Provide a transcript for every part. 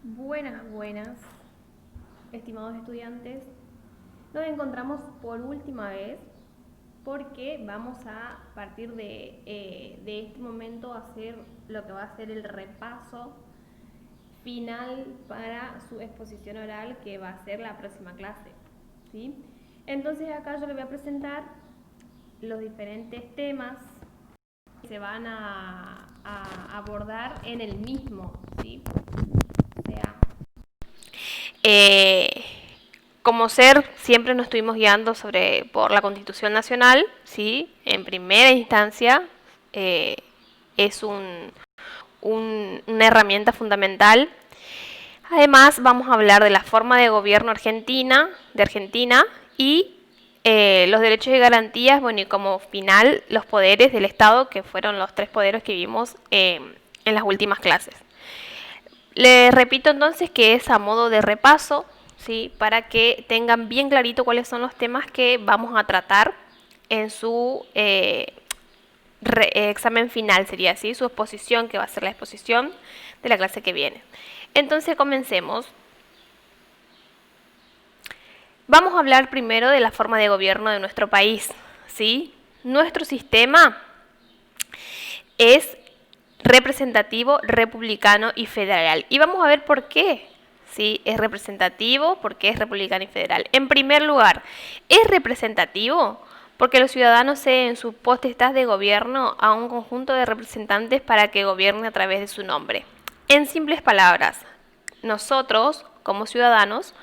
Buenas, estimados estudiantes. Nos encontramos por última vez porque vamos a partir de este momento a hacer lo que va a ser el repaso final para su exposición oral que va a ser la próxima clase, ¿sí? Entonces acá yo les voy a presentar los diferentes temas que se van a abordar en el mismo, ¿sí? O sea, Eh, como ser, siempre nos estuvimos guiando por la Constitución Nacional, ¿sí? En primera instancia, eh, es una herramienta fundamental. Además, vamos a hablar de la forma de gobierno de Argentina y los derechos y garantías, bueno, y como final, los poderes del Estado, que fueron los 3 poderes que vimos en las últimas clases. Les repito entonces que es a modo de repaso, ¿sí? Para que tengan bien clarito cuáles son los temas que vamos a tratar en su examen final, sería así, su exposición, que va a ser la exposición de la clase que viene. Entonces comencemos. Vamos a hablar primero de la forma de gobierno de nuestro país, ¿sí? Nuestro sistema es representativo, republicano y federal. Y vamos a ver por qué. ¿Sí? Es representativo, porque es republicano y federal. En primer lugar, es representativo porque los ciudadanos ceden en su potestad de gobierno a un conjunto de representantes para que gobierne a través de su nombre. En simples palabras, nosotros, como ciudadanos,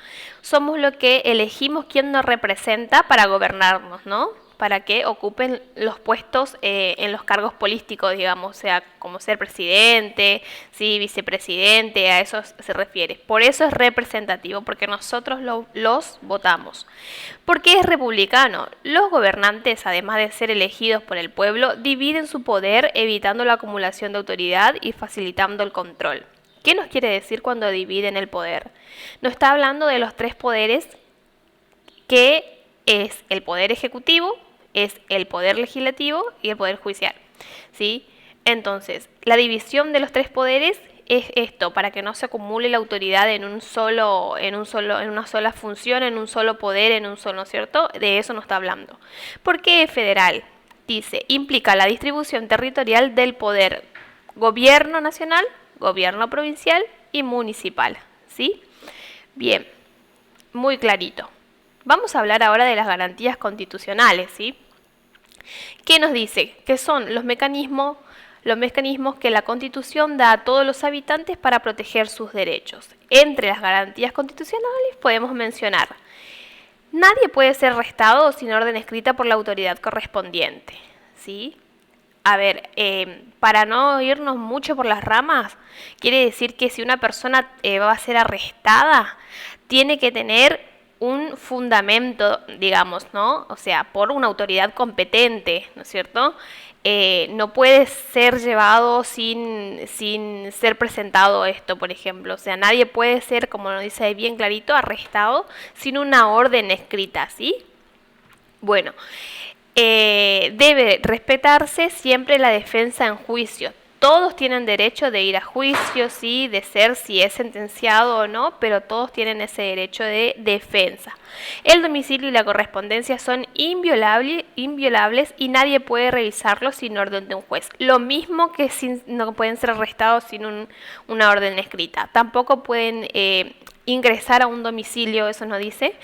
somos los que elegimos quién nos representa para gobernarnos, ¿no? Para que ocupen los puestos en los cargos políticos, digamos, o sea, como ser presidente, sí, vicepresidente, a eso se refiere. Por eso es representativo, porque nosotros los votamos. ¿Por qué es republicano? Los gobernantes, además de ser elegidos por el pueblo, dividen su poder evitando la acumulación de autoridad y facilitando el control. ¿Qué nos quiere decir cuando dividen el poder? Nos está hablando de los 3 poderes, que es el poder ejecutivo, es el poder legislativo y el poder judicial, ¿sí? Entonces, la división de los 3 poderes es esto, para que no se acumule la autoridad en una sola función, en un solo poder, en un solo, ¿cierto? De eso nos está hablando. ¿Por qué federal? Dice, implica la distribución territorial del poder, gobierno nacional, gobierno provincial y municipal, ¿sí? Bien, muy clarito. Vamos a hablar ahora de las garantías constitucionales, ¿sí? ¿Qué nos dice? Que son los mecanismos que la Constitución da a todos los habitantes para proteger sus derechos. Entre las garantías constitucionales podemos mencionar: nadie puede ser arrestado sin orden escrita por la autoridad correspondiente, ¿sí? A ver, para no irnos mucho por las ramas, quiere decir que si una persona va a ser arrestada, tiene que tener un fundamento, digamos, ¿no? O sea, por una autoridad competente, ¿no es cierto? No puede ser llevado sin ser presentado esto, por ejemplo. O sea, nadie puede ser, como nos dice ahí bien clarito, arrestado sin una orden escrita, ¿sí? Bueno, debe respetarse siempre la defensa en juicio. Todos tienen derecho de ir a juicio, sí, de ser si es sentenciado o no, pero todos tienen ese derecho de defensa. El domicilio y la correspondencia son inviolables y nadie puede revisarlos sin orden de un juez. Lo mismo que no pueden ser arrestados sin una orden escrita. Tampoco pueden ingresar a un domicilio, eso no dice,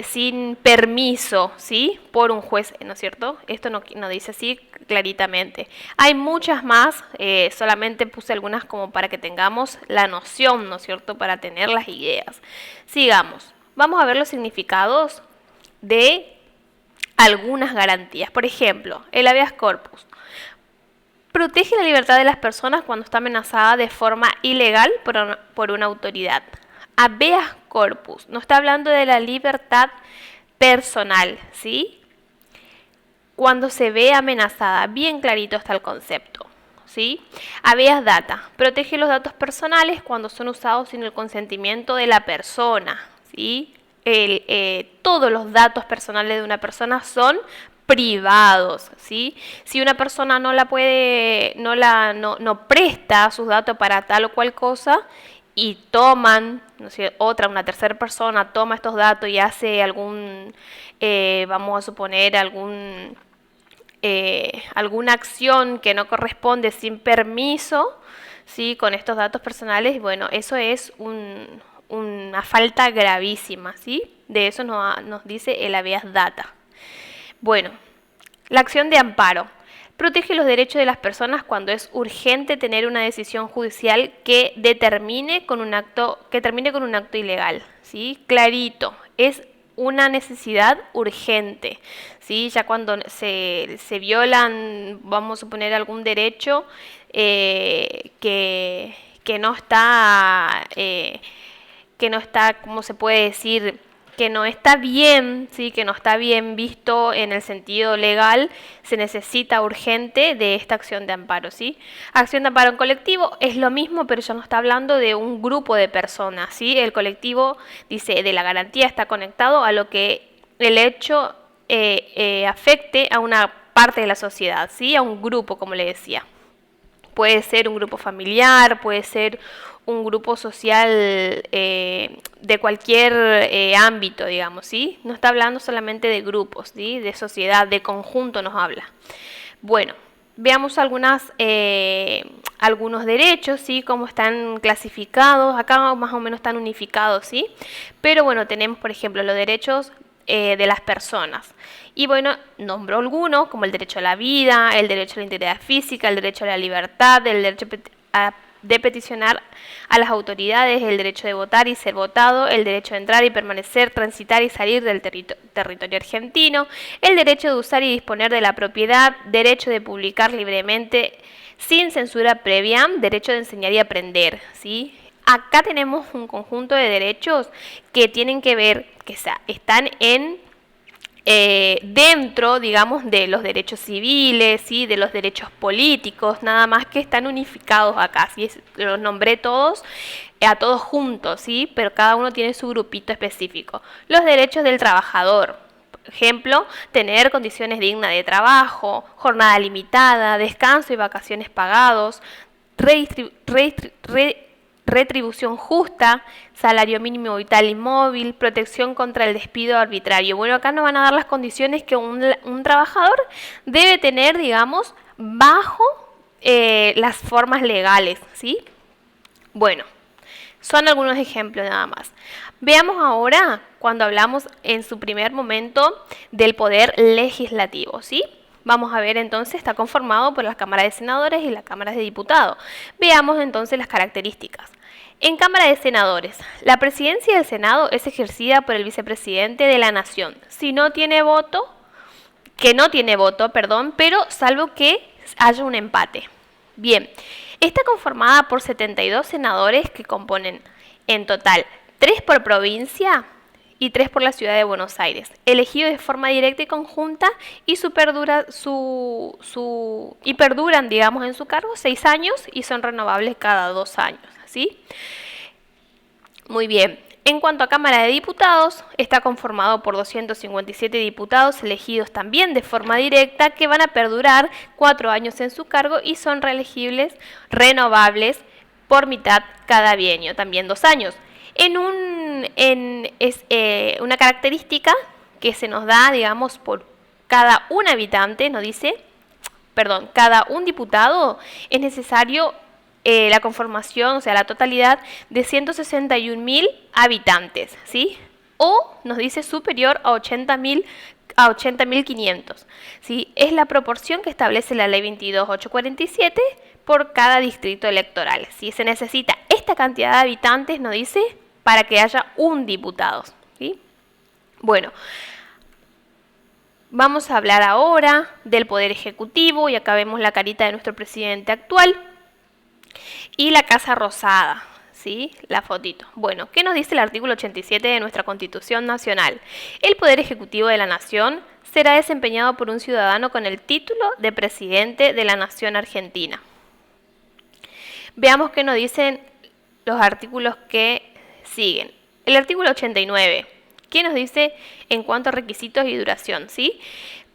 sin permiso, ¿sí? Por un juez, ¿no es cierto? Esto no dice así claritamente. Hay muchas más, solamente puse algunas como para que tengamos la noción, ¿no es cierto? Para tener las ideas. Sigamos. Vamos a ver los significados de algunas garantías. Por ejemplo, el habeas corpus. Protege la libertad de las personas cuando está amenazada de forma ilegal por una autoridad. Habeas corpus, no está hablando de la libertad personal, ¿sí? Cuando se ve amenazada, bien clarito está el concepto, ¿sí? Habeas data, protege los datos personales cuando son usados sin el consentimiento de la persona, ¿sí? Todos los datos personales de una persona son privados, ¿sí? Si una persona no presta sus datos para tal o cual cosa y toman, no sé, una tercera persona toma estos datos y hace vamos a suponer, alguna acción que no corresponde sin permiso, ¿sí? Con estos datos personales, bueno, eso es una falta gravísima, ¿sí? De eso nos dice el habeas data. Bueno, la acción de amparo. Protege los derechos de las personas cuando es urgente tener una decisión judicial que termine con un acto ilegal, ¿sí? Clarito, es una necesidad urgente, ¿sí? Ya cuando se violan, vamos a suponer, algún derecho que no está, ¿cómo se puede decir?, que no está bien, ¿sí? Que no está bien visto en el sentido legal, se necesita urgente de esta acción de amparo, ¿sí? Acción de amparo en colectivo es lo mismo, pero ya no está hablando de un grupo de personas, ¿sí? El colectivo, dice, de la garantía está conectado a lo que el hecho afecte a una parte de la sociedad, ¿sí? A un grupo, como le decía. Puede ser un grupo familiar, puede ser un grupo social de cualquier ámbito, digamos, ¿sí? No está hablando solamente de grupos, ¿sí? De sociedad, de conjunto nos habla. Bueno, veamos algunos derechos, ¿sí? Cómo están clasificados. Acá más o menos están unificados, ¿sí? Pero bueno, tenemos, por ejemplo, los derechos de las personas. Y bueno, nombro algunos, como el derecho a la vida, el derecho a la integridad física, el derecho a la libertad, el derecho de peticionar a las autoridades, el derecho de votar y ser votado, el derecho de entrar y permanecer, transitar y salir del territorio argentino, el derecho de usar y disponer de la propiedad, derecho de publicar libremente sin censura previa, derecho de enseñar y aprender, ¿sí? Acá tenemos un conjunto de derechos que tienen que ver, que están dentro, digamos, de los derechos civiles, ¿sí? De los derechos políticos, nada más que están unificados acá, ¿sí? Los nombré todos, a todos juntos, ¿sí? Pero cada uno tiene su grupito específico. Los derechos del trabajador, por ejemplo, tener condiciones dignas de trabajo, jornada limitada, descanso y vacaciones pagados, retribución justa, salario mínimo vital y móvil, protección contra el despido arbitrario. Bueno, acá nos van a dar las condiciones que un trabajador debe tener, digamos, bajo las formas legales, ¿sí? Bueno, son algunos ejemplos nada más. Veamos ahora, cuando hablamos en su primer momento del poder legislativo, ¿sí? Vamos a ver entonces, está conformado por las cámaras de senadores y las cámaras de diputados. Veamos entonces las características. En Cámara de Senadores, la presidencia del Senado es ejercida por el vicepresidente de la Nación. Si no tiene voto, pero salvo que haya un empate. Bien, está conformada por 72 senadores que componen en total 3 por provincia y 3 por la ciudad de Buenos Aires, elegidos de forma directa y conjunta y perduran, digamos, en su cargo 6 años y son renovables cada 2 años, ¿sí? Muy bien. En cuanto a Cámara de Diputados, está conformado por 257 diputados elegidos también de forma directa que van a perdurar 4 años en su cargo y son reelegibles, renovables por mitad cada bienio, también 2 años. Una característica que se nos da, digamos, por cada un habitante, cada un diputado es necesario la conformación, o sea, la totalidad de 161.000 habitantes, ¿sí? O nos dice superior a 80.500, ¿sí? Es la proporción que establece la ley 22.847 por cada distrito electoral. ¿Sí? Se necesita esta cantidad de habitantes, nos dice, para que haya un diputado, ¿sí? Bueno, vamos a hablar ahora del Poder Ejecutivo, y acá vemos la carita de nuestro presidente actual y la Casa Rosada, ¿sí? La fotito. Bueno, ¿qué nos dice el artículo 87 de nuestra Constitución Nacional? El Poder Ejecutivo de la Nación será desempeñado por un ciudadano con el título de Presidente de la Nación Argentina. Veamos qué nos dicen los artículos que siguen. El artículo 89, ¿qué nos dice en cuanto a requisitos y duración? ¿Sí?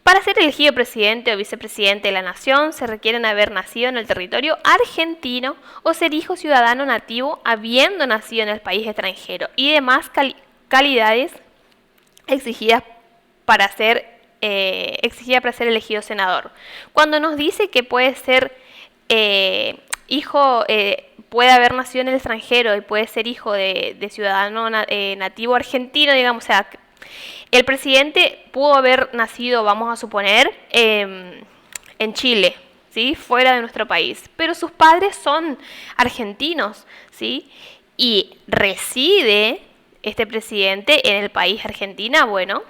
Para ser elegido presidente o vicepresidente de la nación se requieren haber nacido en el territorio argentino o ser hijo ciudadano nativo habiendo nacido en el país extranjero y demás calidades exigidas para ser elegido senador. Cuando nos dice que puede ser puede haber nacido en el extranjero y puede ser hijo de ciudadano nativo argentino, digamos, o sea, el presidente pudo haber nacido, vamos a suponer, en Chile, ¿sí? Fuera de nuestro país, pero sus padres son argentinos, ¿sí? Y reside este presidente en el país Argentina, bueno,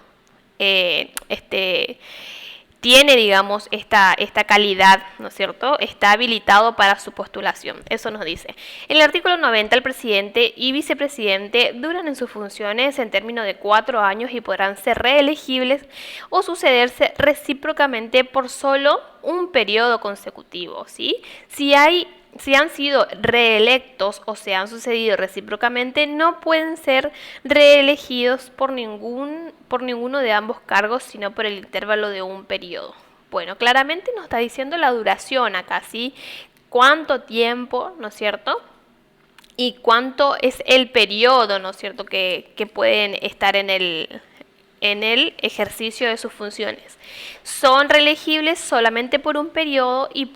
tiene, digamos, esta calidad, ¿no es cierto? Está habilitado para su postulación. Eso nos dice. En el artículo 90, el presidente y vicepresidente duran en sus funciones en términos de 4 años y podrán ser reelegibles o sucederse recíprocamente por solo un periodo consecutivo, ¿sí? Si han sido reelectos o se han sucedido recíprocamente, no pueden ser reelegidos por ninguno de ambos cargos, sino por el intervalo de un periodo. Bueno, claramente nos está diciendo la duración acá, ¿sí? Cuánto tiempo, ¿no es cierto? Y cuánto es el periodo, ¿no es cierto?, que pueden estar en el ejercicio de sus funciones. Son reelegibles solamente por un periodo y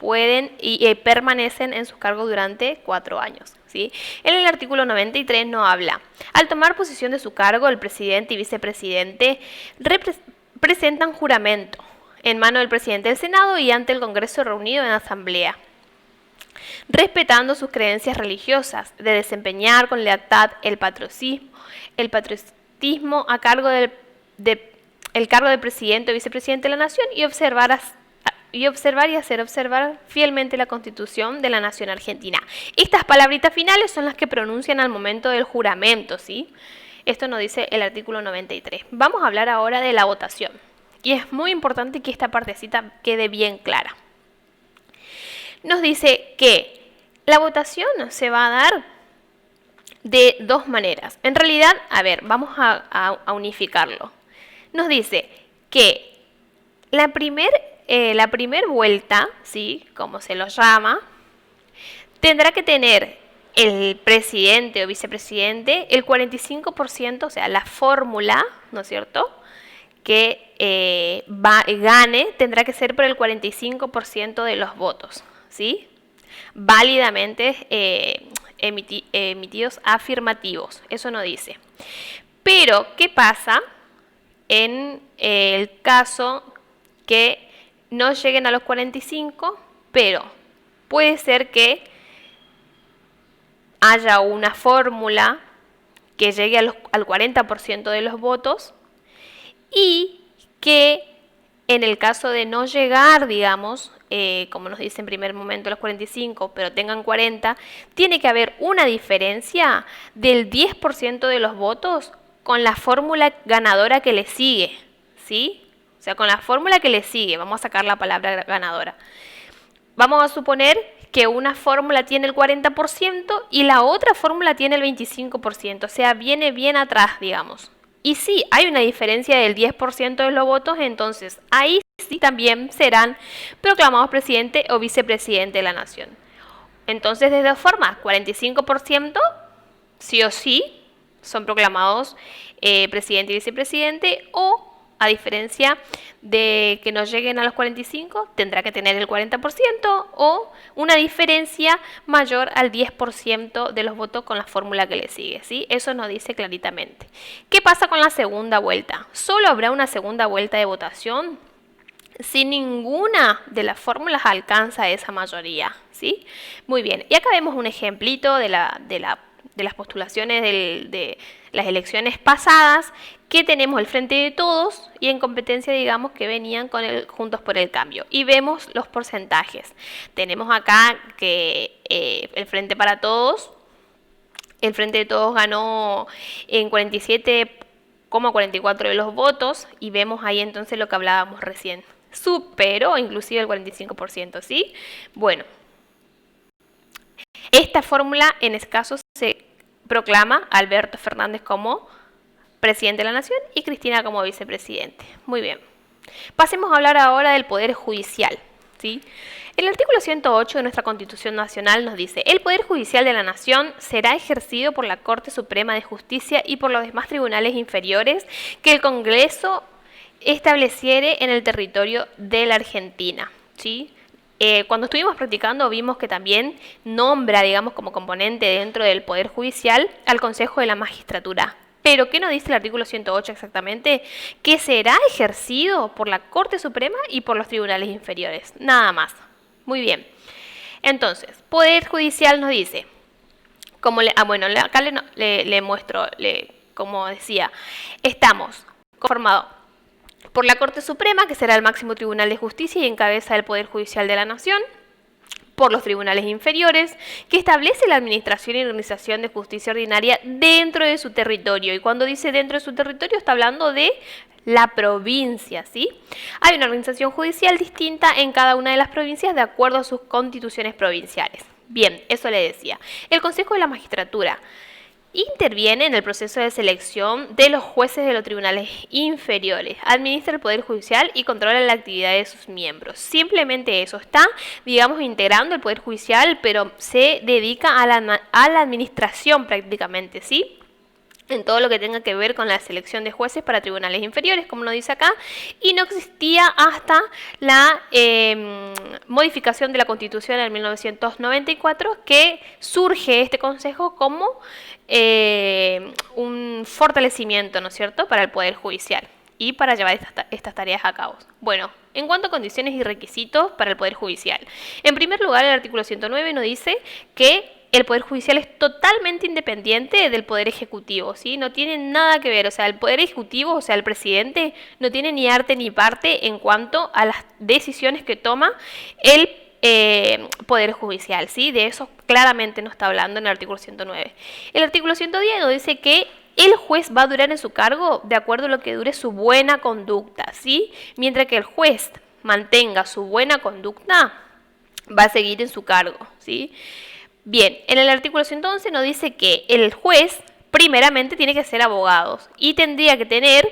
permanecen en su cargo durante 4 años. ¿Sí? En el artículo 93 nos habla: al tomar posesión de su cargo, el presidente y vicepresidente presentan juramento en mano del presidente del Senado y ante el Congreso reunido en asamblea, respetando sus creencias religiosas, de desempeñar con lealtad el patriotismo a cargo el cargo de presidente o vicepresidente de la nación y observar y hacer observar fielmente la Constitución de la nación argentina. Estas palabritas finales son las que pronuncian al momento del juramento, ¿sí? Esto nos dice el artículo 93. Vamos a hablar ahora de la votación. Y es muy importante que esta partecita quede bien clara. Nos dice que la votación se va a dar de 2 maneras. En realidad, a ver, vamos a unificarlo. Nos dice que la primer vuelta, ¿sí?, como se lo llama, tendrá que tener el presidente o vicepresidente el 45%, o sea, la fórmula, ¿no es cierto?, que gane tendrá que ser por el 45% de los votos, ¿sí?, válidamente emitidos afirmativos. Eso no dice. Pero, ¿qué pasa en el caso que no lleguen a los 45, pero puede ser que haya una fórmula que llegue al 40% de los votos y que en el caso de no llegar, digamos, como nos dice en primer momento los 45, pero tengan 40, tiene que haber una diferencia del 10% de los votos con la fórmula ganadora que le sigue, ¿sí? O sea, con la fórmula que le sigue, vamos a sacar la palabra ganadora. Vamos a suponer que una fórmula tiene el 40% y la otra fórmula tiene el 25%, o sea, viene bien atrás, digamos. Y si hay una diferencia del 10% de los votos, entonces ahí sí también serán proclamados presidente o vicepresidente de la nación. Entonces, de 2 formas, 45% sí o sí son proclamados presidente y vicepresidente, o a diferencia de que no lleguen a los 45, tendrá que tener el 40% o una diferencia mayor al 10% de los votos con la fórmula que le sigue, ¿sí? Eso nos dice claritamente. ¿Qué pasa con la segunda vuelta? Solo habrá una segunda vuelta de votación si ninguna de las fórmulas alcanza esa mayoría, ¿sí? Muy bien. Y acá vemos un ejemplito de las postulaciones de las elecciones pasadas, que tenemos el Frente de Todos y en competencia, digamos, que venían con el Juntos por el Cambio. Y vemos los porcentajes. Tenemos acá que el Frente para Todos, el Frente de Todos ganó en 47,44 de los votos y vemos ahí entonces lo que hablábamos recién. Superó inclusive el 45%, ¿sí? Bueno, esta fórmula en este caso se proclama a Alberto Fernández como presidente de la nación y Cristina como vicepresidente. Muy bien. Pasemos a hablar ahora del Poder Judicial, ¿sí? El artículo 108 de nuestra Constitución Nacional nos dice: el Poder Judicial de la Nación será ejercido por la Corte Suprema de Justicia y por los demás tribunales inferiores que el Congreso estableciere en el territorio de la Argentina, ¿sí? Cuando estuvimos practicando vimos que también nombra, digamos, como componente dentro del Poder Judicial al Consejo de la Magistratura. Pero, ¿qué nos dice el artículo 108 exactamente? Que será ejercido por la Corte Suprema y por los tribunales inferiores. Nada más. Muy bien. Entonces, Poder Judicial nos dice, acá le muestro, como decía, estamos conformados por la Corte Suprema, que será el máximo tribunal de justicia y encabeza el Poder Judicial de la Nación, por los tribunales inferiores, que establece la administración y organización de justicia ordinaria dentro de su territorio. Y cuando dice dentro de su territorio, está hablando de la provincia, ¿sí? Hay una organización judicial distinta en cada una de las provincias de acuerdo a sus constituciones provinciales. Bien, eso le decía. El Consejo de la Magistratura interviene en el proceso de selección de los jueces de los tribunales inferiores, administra el Poder Judicial y controla la actividad de sus miembros. Simplemente eso, está, digamos, integrando el Poder Judicial, pero se dedica a la administración prácticamente, ¿sí? En todo lo que tenga que ver con la selección de jueces para tribunales inferiores, como nos dice acá, y no existía hasta la modificación de la Constitución en 1994, que surge este Consejo como un fortalecimiento, ¿no es cierto?, para el Poder Judicial y para llevar estas tareas a cabo. Bueno, en cuanto a condiciones y requisitos para el Poder Judicial, en primer lugar, el artículo 109 nos dice que el Poder Judicial es totalmente independiente del Poder Ejecutivo, ¿sí? No tiene nada que ver, o sea, el Poder Ejecutivo, o sea, el presidente, no tiene ni arte ni parte en cuanto a las decisiones que toma el Poder Judicial, ¿sí? De eso claramente no está hablando en el artículo 109. El artículo 110 nos dice que el juez va a durar en su cargo de acuerdo a lo que dure su buena conducta, ¿sí? Mientras que el juez mantenga su buena conducta, va a seguir en su cargo, ¿sí? Bien, en el artículo 111 nos dice que el juez primeramente tiene que ser abogado y tendría que tener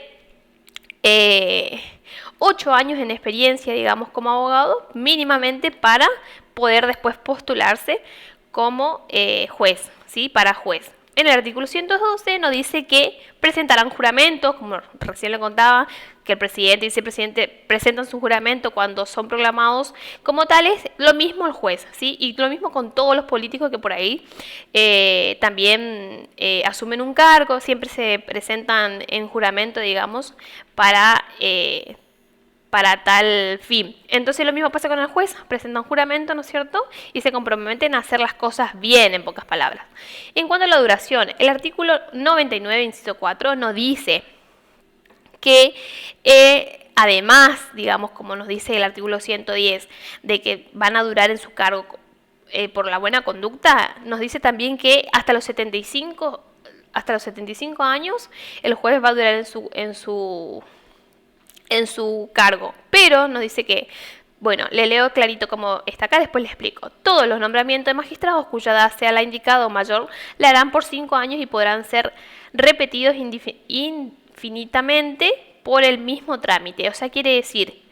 8 años en experiencia, digamos, como abogado, mínimamente para poder después postularse como juez, ¿sí? Para juez. En el artículo 112 nos dice que presentarán juramentos, como recién le contaba, que el presidente y vicepresidente presentan su juramento cuando son proclamados como tales, lo mismo el juez, ¿sí? Y lo mismo con todos los políticos que por ahí también asumen un cargo, siempre se presentan en juramento, digamos, para tal fin. Entonces lo mismo pasa con el juez, presentan juramento, ¿no es cierto? Y se comprometen a hacer las cosas bien, en pocas palabras. En cuanto a la duración, el artículo 99, inciso 4, nos dice que además, digamos, como nos dice el artículo 110, de que van a durar en su cargo por la buena conducta, nos dice también que hasta los 75 años el juez va a durar en su cargo, pero nos dice que, bueno, le leo clarito como está acá, después le explico. Todos los nombramientos de magistrados cuya edad sea la indicada o mayor, la harán por 5 años y podrán ser repetidos infinitamente por el mismo trámite. O sea, quiere decir,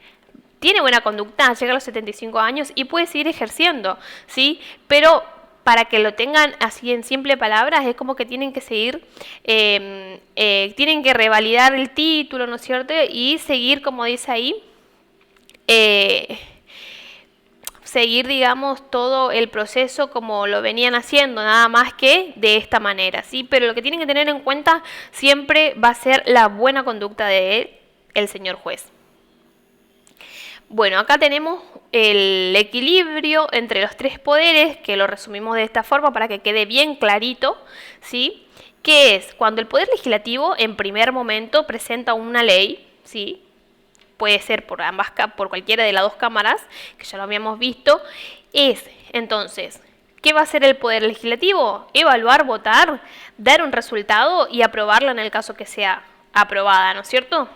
tiene buena conducta, llega a los 75 años y puede seguir ejerciendo, ¿sí? Pero para que lo tengan así en simple palabras, es como que tienen que seguir, tienen que revalidar el título, ¿no es cierto? Y seguir, como dice ahí, seguir, digamos, todo el proceso como lo venían haciendo, nada más que de esta manera, ¿sí? Pero lo que tienen que tener en cuenta siempre va a ser la buena conducta de el señor juez. Bueno, acá tenemos el equilibrio entre los 3 poderes, que lo resumimos de esta forma para que quede bien clarito, ¿sí? Que es cuando el Poder Legislativo en primer momento presenta una ley, ¿sí? Puede ser por cualquiera de las 2 cámaras, que ya lo habíamos visto, es entonces, ¿qué va a hacer el Poder Legislativo? Evaluar, votar, dar un resultado y aprobarla en el caso que sea aprobada, ¿no es cierto?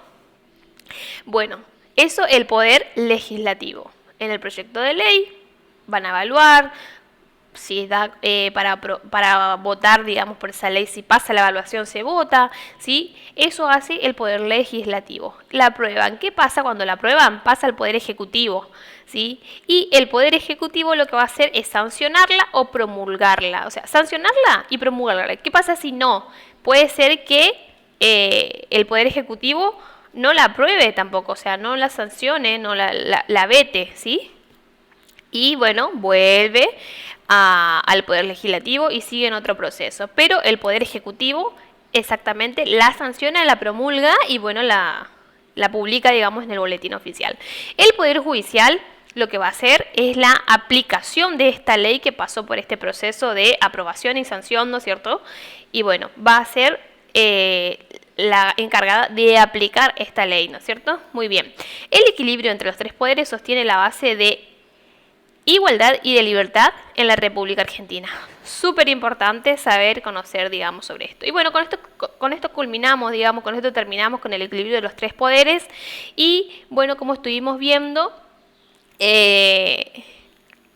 Bueno, eso el Poder Legislativo. En el proyecto de ley van a evaluar, si da para votar, digamos, por esa ley, si pasa la evaluación se vota, ¿sí? Eso hace el Poder Legislativo. La aprueban. ¿Qué pasa cuando la aprueban? Pasa al Poder Ejecutivo, ¿sí? Y el Poder Ejecutivo lo que va a hacer es sancionarla o promulgarla. O sea, sancionarla y promulgarla. ¿Qué pasa si no? Puede ser que el Poder Ejecutivo no la apruebe tampoco, o sea, no la sancione, no la vete, ¿sí? Y bueno, vuelve al Poder Legislativo y sigue en otro proceso. Pero el Poder Ejecutivo exactamente la sanciona, la promulga y bueno, la publica, digamos, en el boletín oficial. El Poder Judicial lo que va a hacer es la aplicación de esta ley que pasó por este proceso de aprobación y sanción, ¿no es cierto? Y bueno, va a ser la encargada de aplicar esta ley, ¿no es cierto? Muy bien. El equilibrio entre los tres poderes sostiene la base de igualdad y de libertad en la República Argentina. Súper importante saber, conocer, digamos, sobre esto. Y bueno, con esto culminamos, digamos, con esto terminamos con el equilibrio de los tres poderes. Y bueno, como estuvimos viendo,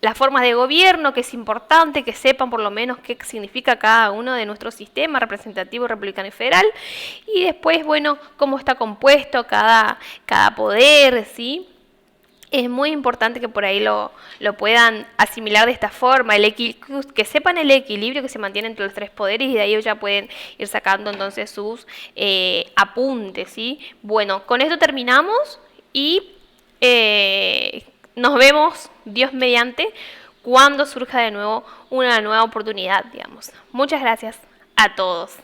las formas de gobierno, que es importante que sepan por lo menos qué significa cada uno de nuestros sistemas, representativo, republicano y federal. Y después, bueno, cómo está compuesto cada poder, ¿sí? Es muy importante que por ahí lo puedan asimilar de esta forma, que sepan el equilibrio que se mantiene entre los tres poderes y de ahí ya pueden ir sacando entonces sus apuntes, ¿sí? Bueno, con esto terminamos y nos vemos, Dios mediante, cuando surja de nuevo una nueva oportunidad, digamos. Muchas gracias a todos.